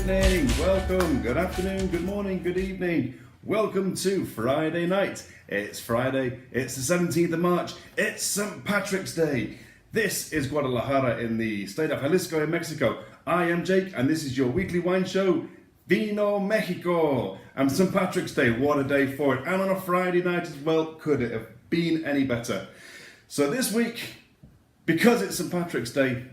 evening, welcome, good afternoon, good morning, good evening. Welcome to Friday night. It's Friday, it's the 17th of March, it's St. Patrick's Day. This is Guadalajara in the state of Jalisco in Mexico. I am Jake and this is your weekly wine show, Vino Mexico. And St. Patrick's Day, what a day for it. And on a Friday night as well, could it have been any better? So this week, because it's St. Patrick's Day,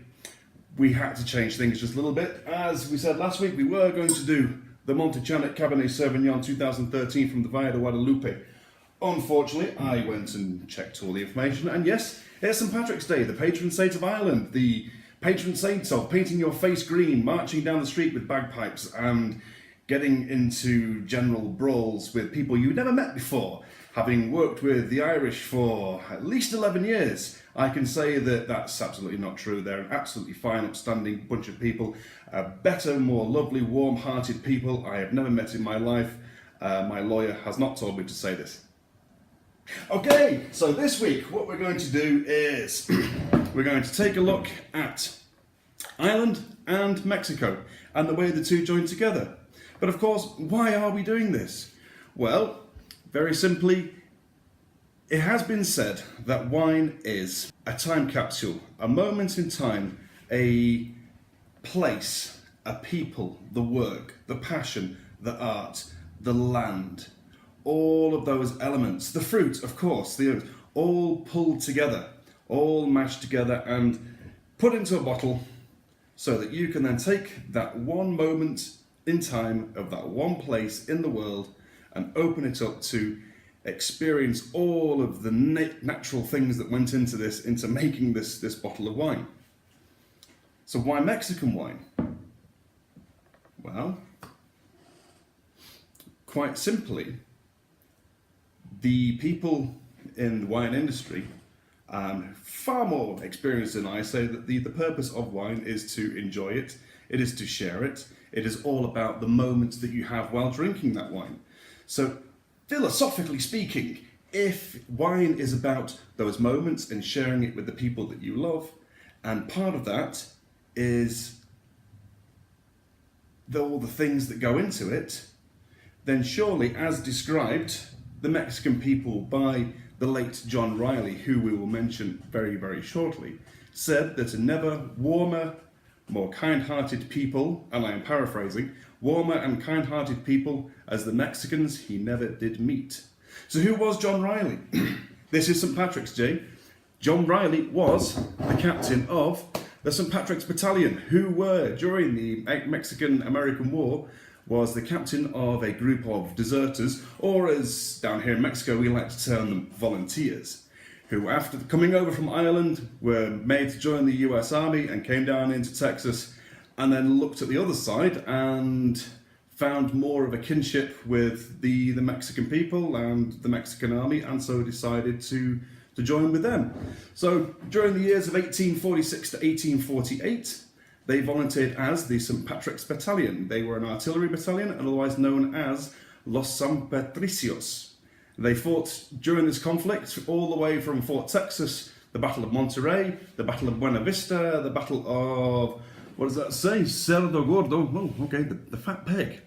we had to change things just a little bit. As we said last week, we were going to do the Montechanic Cabernet Sauvignon 2013 from the Valle de Guadalupe. Unfortunately, I went and checked all the information, and yes, it's St. Patrick's Day, the patron saint of Ireland, the patron saint of painting your face green, marching down the street with bagpipes, and getting into general brawls with people you've never met before. Having worked with the Irish for at least 11 years, I can say that that's absolutely not true. They're an absolutely fine, upstanding bunch of people. Better, more lovely, warm-hearted people I have never met in my life. My lawyer has not told me to say this. Okay, so this week what we're going to do is we're going to take a look at Ireland and Mexico and the way the two join together. But of course, why are we doing this? Well, very simply, it has been said that wine is a time capsule, a moment in time, a place, a people, the work, the passion, the art, the land, all of those elements, the fruit, of course, the earth, all pulled together, all mashed together and put into a bottle so that you can then take that one moment in time of that one place in the world and open it up to experience all of the natural things that went into this, into making this bottle of wine. So why Mexican wine? Well, quite simply, the people in the wine industry, far more experienced than I, say that the purpose of wine is to enjoy it, it is to share it, it is all about the moments that you have while drinking that wine. So philosophically speaking, if wine is about those moments and sharing it with the people that you love, and part of that is all the things that go into it, then surely, as described, the Mexican people by the late John Riley, who we will mention very, very shortly, said that a never warmer, more kind-hearted people, and I am paraphrasing, warmer and kind-hearted people as the Mexicans he never did meet. So who was John Riley? This is St. Patrick's Day. John Riley was the captain of the St. Patrick's Battalion, who were, during the Mexican-American War, was the captain of a group of deserters, or as down here in Mexico we like to term them, volunteers, who after coming over from Ireland were made to join the US Army and came down into Texas and then looked at the other side and found more of a kinship with the Mexican people and the Mexican army, and so decided to join with them. So during the years of 1846 to 1848, they volunteered as the St. Patrick's Battalion. They were an artillery battalion, otherwise known as Los San Patricios. They fought during this conflict all the way from Fort Texas, the Battle of Monterrey, the Battle of Buena Vista, the Battle of, what does that say? Cerdo Gordo, oh, okay, the fat pig.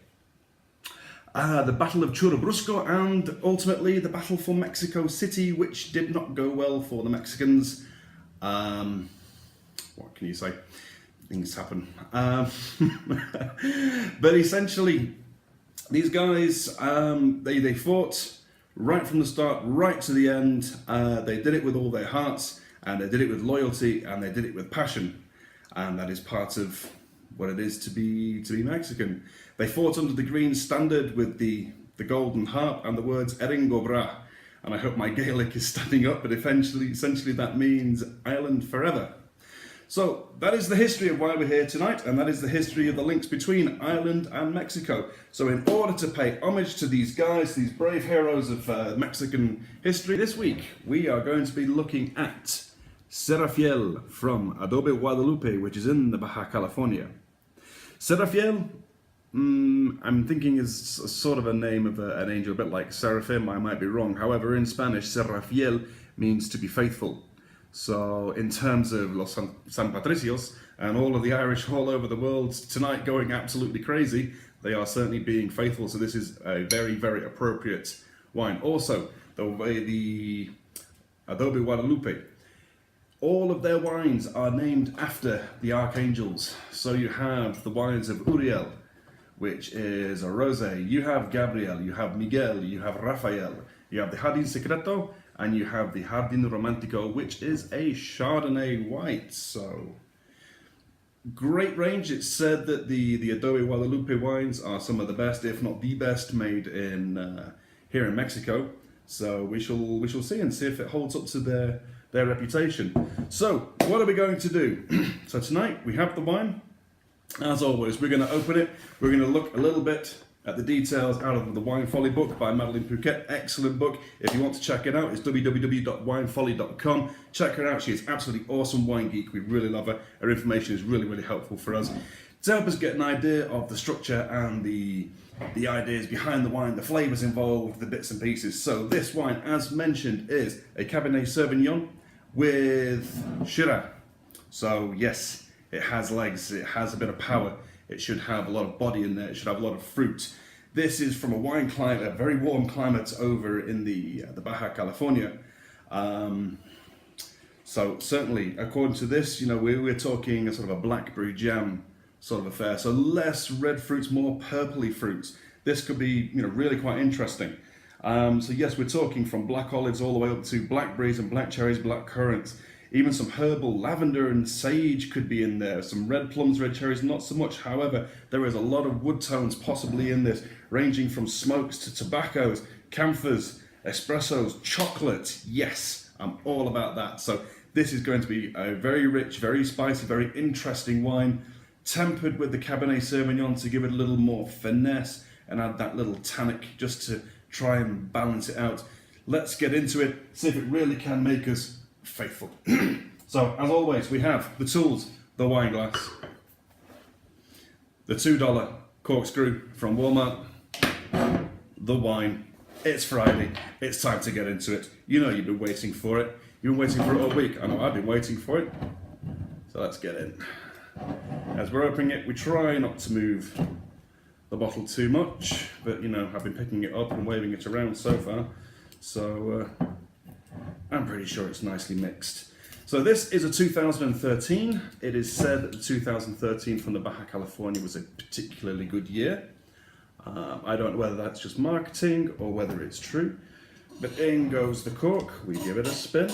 The Battle of Churubusco, and ultimately the Battle for Mexico City, which did not go well for the Mexicans. What can you say? Things happen. But essentially, these guys, they fought right from the start, right to the end. They did it with all their hearts, and they did it with loyalty, and they did it with passion. And that is part of what it is to be Mexican. They fought under the green standard with the golden harp and the words Eringo Bra. And I hope my Gaelic is standing up, but essentially that means Ireland forever. So that is the history of why we're here tonight, and that is the history of the links between Ireland and Mexico. So in order to pay homage to these guys, these brave heroes of Mexican history, this week we are going to be looking at Serafiel from Adobe Guadalupe, which is in the Baja California. Serafiel, I'm thinking is sort of a name of an angel, a bit like Seraphim, I might be wrong. However, in Spanish, Serafiel means to be faithful. So in terms of San Patricios and all of the Irish all over the world tonight going absolutely crazy, they are certainly being faithful. So this is a very, very appropriate wine. Also, the Adobe Guadalupe, all of their wines are named after the archangels. So you have the wines of Uriel, which is a rosé. You have Gabriel, you have Miguel, you have Rafael, you have the Jardín Secreto, and you have the Jardín Romántico, which is a Chardonnay white. So great range. It's said that the Adobe Guadalupe wines are some of the best, if not the best, made in here in Mexico. So we shall see and see if it holds up to their reputation. So what are we going to do? So tonight we have the wine. As always, we're going to open it. We're going to look a little bit at the details out of the Wine Folly book by Madeleine Phuket. Excellent book. If you want to check it out, it's www.winefolly.com. Check her out. She is absolutely awesome wine geek. We really love her. Her information is really, really helpful for us to help us get an idea of the structure and the ideas behind the wine, the flavors involved, the bits and pieces. So this wine, as mentioned, is a Cabernet Sauvignon with Syrah. So yes, it has legs, it has a bit of power, it should have a lot of body in there, it should have a lot of fruit. This is from a wine climate, a very warm climate over in the Baja California. So certainly, according to this, we're talking a sort of a blackberry jam sort of affair. So less red fruits, more purpley fruits. This could be, really quite interesting. So yes, we're talking from black olives all the way up to blackberries and black cherries, black currants. Even some herbal lavender and sage could be in there. Some red plums, red cherries, not so much. However, there is a lot of wood tones possibly in this, ranging from smokes to tobaccos, camphors, espressos, chocolate. Yes, I'm all about that. So this is going to be a very rich, very spicy, very interesting wine, tempered with the Cabernet Sauvignon to give it a little more finesse and add that little tannic just to try and balance it out. Let's get into it, see if it really can make us faithful. So, as always, we have the tools, the wine glass, the $2 corkscrew from Walmart, the wine. It's Friday, it's time to get into it. You've been waiting for it. You've been waiting for it all week. I know I've been waiting for it. So let's get in. As we're opening it, we try not to move the bottle too much, but I've been picking it up and waving it around so far. So I'm pretty sure it's nicely mixed. So this is a 2013. It is said that the 2013 from the Baja California was a particularly good year. I don't know whether that's just marketing or whether it's true. But in goes the cork. We give it a spin.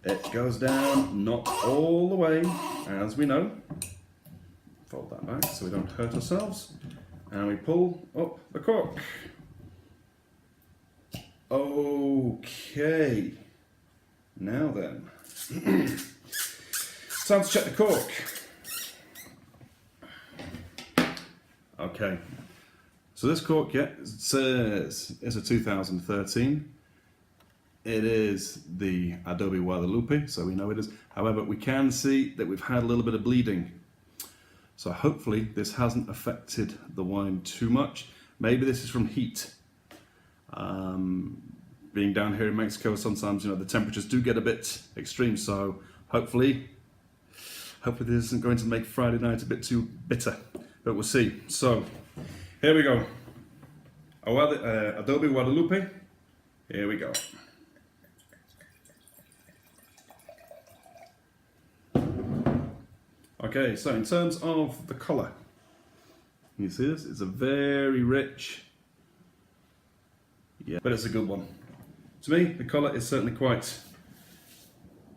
It goes down, not all the way, as we know. Fold that back so we don't hurt ourselves. And we pull up the cork. Okay. Now then. Time to check the cork. Okay. So this cork, it says it's a 2013. It is the Adobe Guadalupe, so we know it is. However, we can see that we've had a little bit of bleeding. So hopefully this hasn't affected the wine too much. Maybe this is from heat. Being down here in Mexico, sometimes the temperatures do get a bit extreme. So hopefully this isn't going to make Friday night a bit too bitter. But we'll see. So here we go. Adobe Guadalupe. Here we go. Okay, so in terms of the colour, you see this? It's a very rich, but it's a good one. To me, the colour is certainly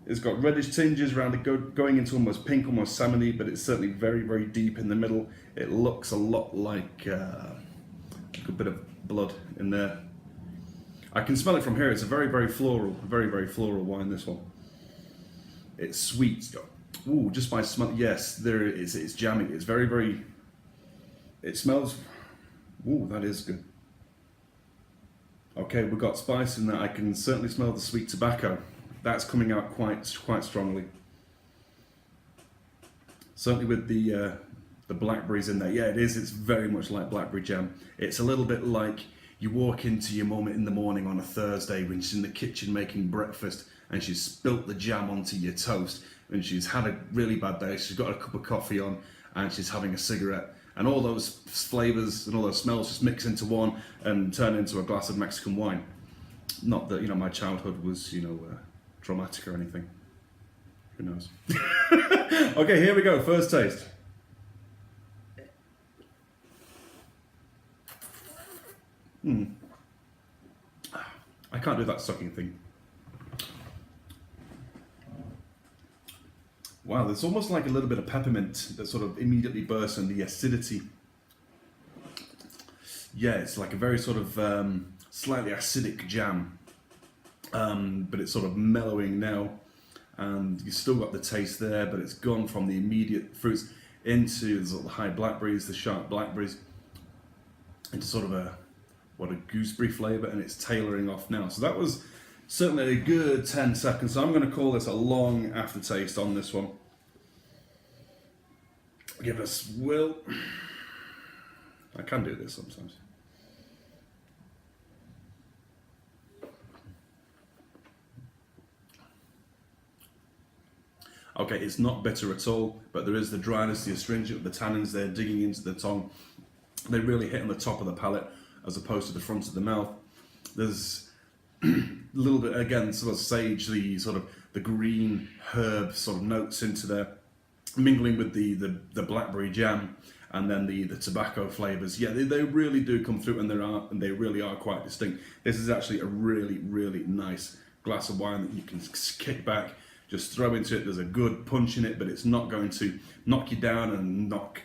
it's got reddish tinges around it, going into almost pink, almost salmony, but it's certainly very, very deep in the middle. It looks a lot like a bit of blood in there. I can smell it from here. It's a very, very floral wine, this one. It's sweet. It's got, ooh, just by smell, yes, there it is. It's jamming. It's very, very, it smells, ooh, that is good. Okay, we've got spice in that. I can certainly smell the sweet tobacco. That's coming out quite strongly. Certainly with the blackberries in there. Yeah, it is. It's very much like blackberry jam. It's a little bit like you walk into your mum in the morning on a Thursday when she's in the kitchen making breakfast, and she's spilt the jam onto your toast, and she's had a really bad day, she's got a cup of coffee on, and she's having a cigarette, and all those flavours and all those smells just mix into one and turn into a glass of Mexican wine. Not that, you know, my childhood was, you know, traumatic or anything. Who knows? Okay, here we go, first taste. I can't do that sucking thing. Wow, there's almost like a little bit of peppermint that sort of immediately bursts, and the acidity. Yeah, it's like a very sort of slightly acidic jam, but it's sort of mellowing now, and you've still got the taste there, but it's gone from the immediate fruits into the sort of high blackberries, the sharp blackberries, into sort of a gooseberry flavour, and it's tailoring off now. So that was certainly a good 10 seconds. So I'm going to call this a long aftertaste on this one. Give us Will. I can do this sometimes. Okay, it's not bitter at all, but there is the dryness, the astringent, the tannins there digging into the tongue. They really hit on the top of the palate as opposed to the front of the mouth. There's a little bit, again, sort of sage, the sort of the green herb sort of notes into there, mingling with the blackberry jam, and then the tobacco flavours. Yeah, they really do come through, and they really are quite distinct. This is actually a really, really nice glass of wine that you can kick back, just throw into it. There's a good punch in it, but it's not going to knock you down and knock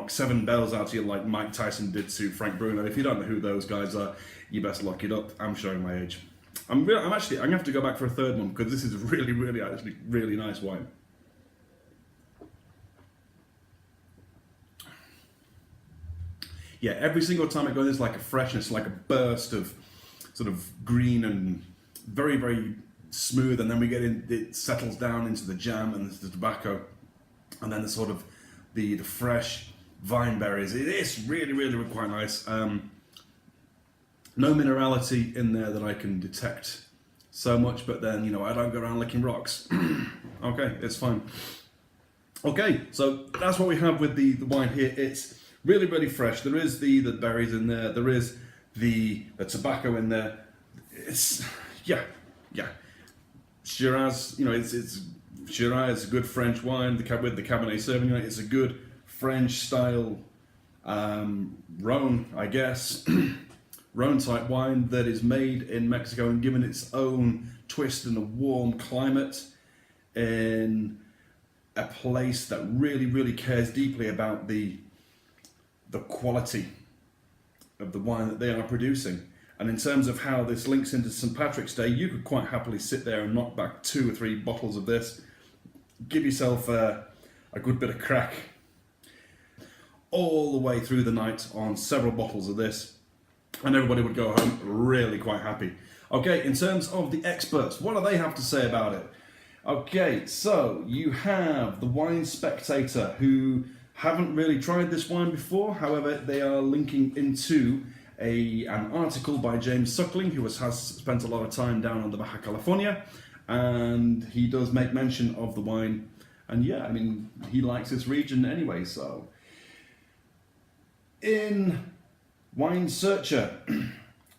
7 bells out of you like Mike Tyson did to Frank Bruno. If you don't know who those guys are, you best lock it up. I'm showing my age. I'm gonna have to go back for a third one, because this is really, really, actually really nice wine. Yeah, every single time I go, there's like a freshness, like a burst of sort of green and very, very smooth, and then we get in, it settles down into the jam and the tobacco, and then the sort of the fresh vine berries. It's really, really quite nice. No minerality in there that I can detect so much, but then, you know, I don't go around licking rocks. Okay, it's fine. Okay, so that's what we have with the wine here. It's really, really fresh. There is the berries in there. There is the tobacco in there. It's, yeah. Shiraz, you know, it's Syrah is a good French wine. With the Cabernet Sauvignon, it's a good French style Rhone, I guess, Rhone type wine that is made in Mexico and given its own twist in a warm climate in a place that really, really cares deeply about the quality of the wine that they are producing. And in terms of how this links into St. Patrick's Day, you could quite happily sit there and knock back 2 or 3 bottles of this, give yourself a good bit of crack all the way through the night on several bottles of this, and everybody would go home really quite happy. Okay, in terms of the experts, what do they have to say about it? Okay, so you have the Wine Spectator, who haven't really tried this wine before. However, they are linking into an article by James Suckling, who has spent a lot of time down on the Baja California, and he does make mention of the wine. And yeah, I mean, he likes this region anyway. So in Wine Searcher,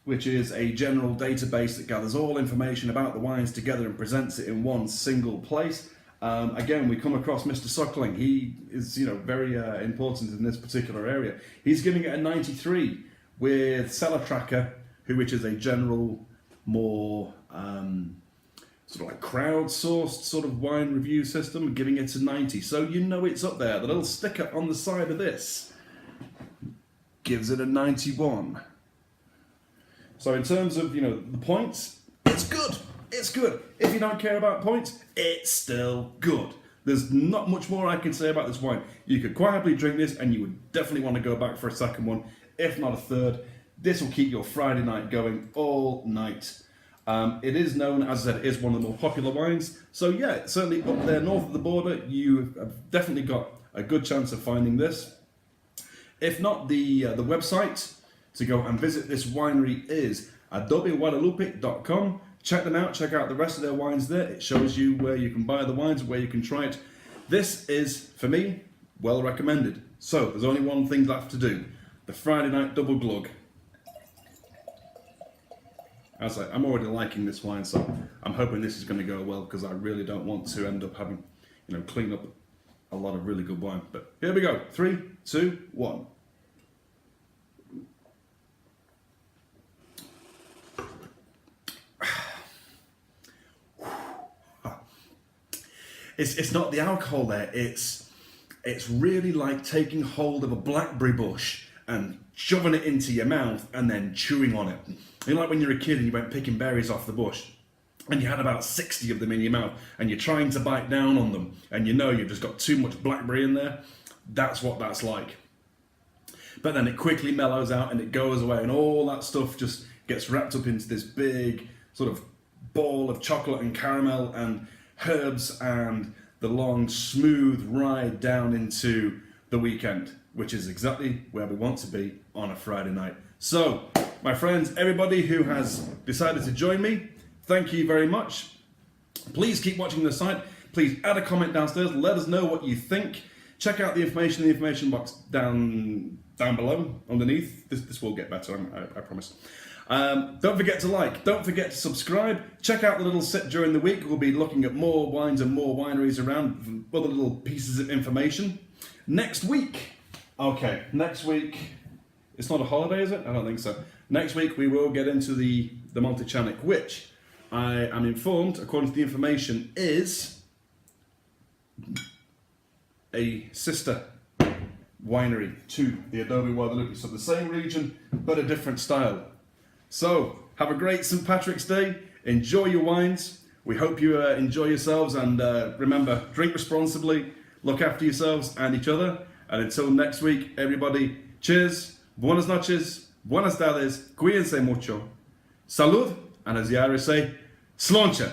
which is a general database that gathers all information about the wines together and presents it in one single place, again, we come across Mr. Suckling. He is, you know, very important in this particular area. He's giving it a 93, with Cellar Tracker, which is a general, more sort of like crowdsourced sort of wine review system, giving it a 90. So you know it's up there. The little sticker on the side of this gives it a 91. So in terms of, you know, the points, it's good. It's good. If you don't care about points, it's still good. There's not much more I can say about this wine. You could quite happily drink this, and you would definitely want to go back for a second one, if not a third. This will keep your Friday night going all night. It is known, as I said, it is one of the more popular wines. So yeah, certainly up there north of the border, you have definitely got a good chance of finding this. If not, the website to go and visit this winery is adobeguadalupe.com. check them out. Check out the rest of their wines there. It shows you where you can buy the wines, where you can try it. This is, for me, well recommended. So there's only one thing left to do. The Friday night double glug. As I'm already liking this wine, so I'm hoping this is going to go well, because I really don't want to end up having, clean up a lot of really good wine. But here we go. 3, 2, 1. It's not the alcohol there. It's really like taking hold of a blackberry bush and shoving it into your mouth and then chewing on it. Like when you're a kid and you went picking berries off the bush and you had about 60 of them in your mouth and you're trying to bite down on them and you've just got too much blackberry in there. That's what that's like. But then it quickly mellows out and it goes away, and all that stuff just gets wrapped up into this big sort of ball of chocolate and caramel and herbs and the long smooth ride down into the weekend, which is exactly where we want to be on a Friday night. So, my friends, everybody who has decided to join me, thank you very much. Please keep watching the site. Please add a comment downstairs. Let us know what you think. Check out the information in the information box down below, underneath. This will get better, I promise. Don't forget to like, don't forget to subscribe. Check out the little sip during the week. We'll be looking at more wines and more wineries around, other little pieces of information. Next week, it's not a holiday, is it? I don't think so. Next week we will get into the Montechanic, which I am informed, according to the information, is a sister winery to the Adobe Guadalupe. So the same region, but a different style. So, have a great St. Patrick's Day. Enjoy your wines. We hope you enjoy yourselves, and remember, drink responsibly, look after yourselves and each other. And until next week, everybody, cheers, buenas noches, buenas tardes, cuídense mucho, salud, and as Yara say, SLAINTE.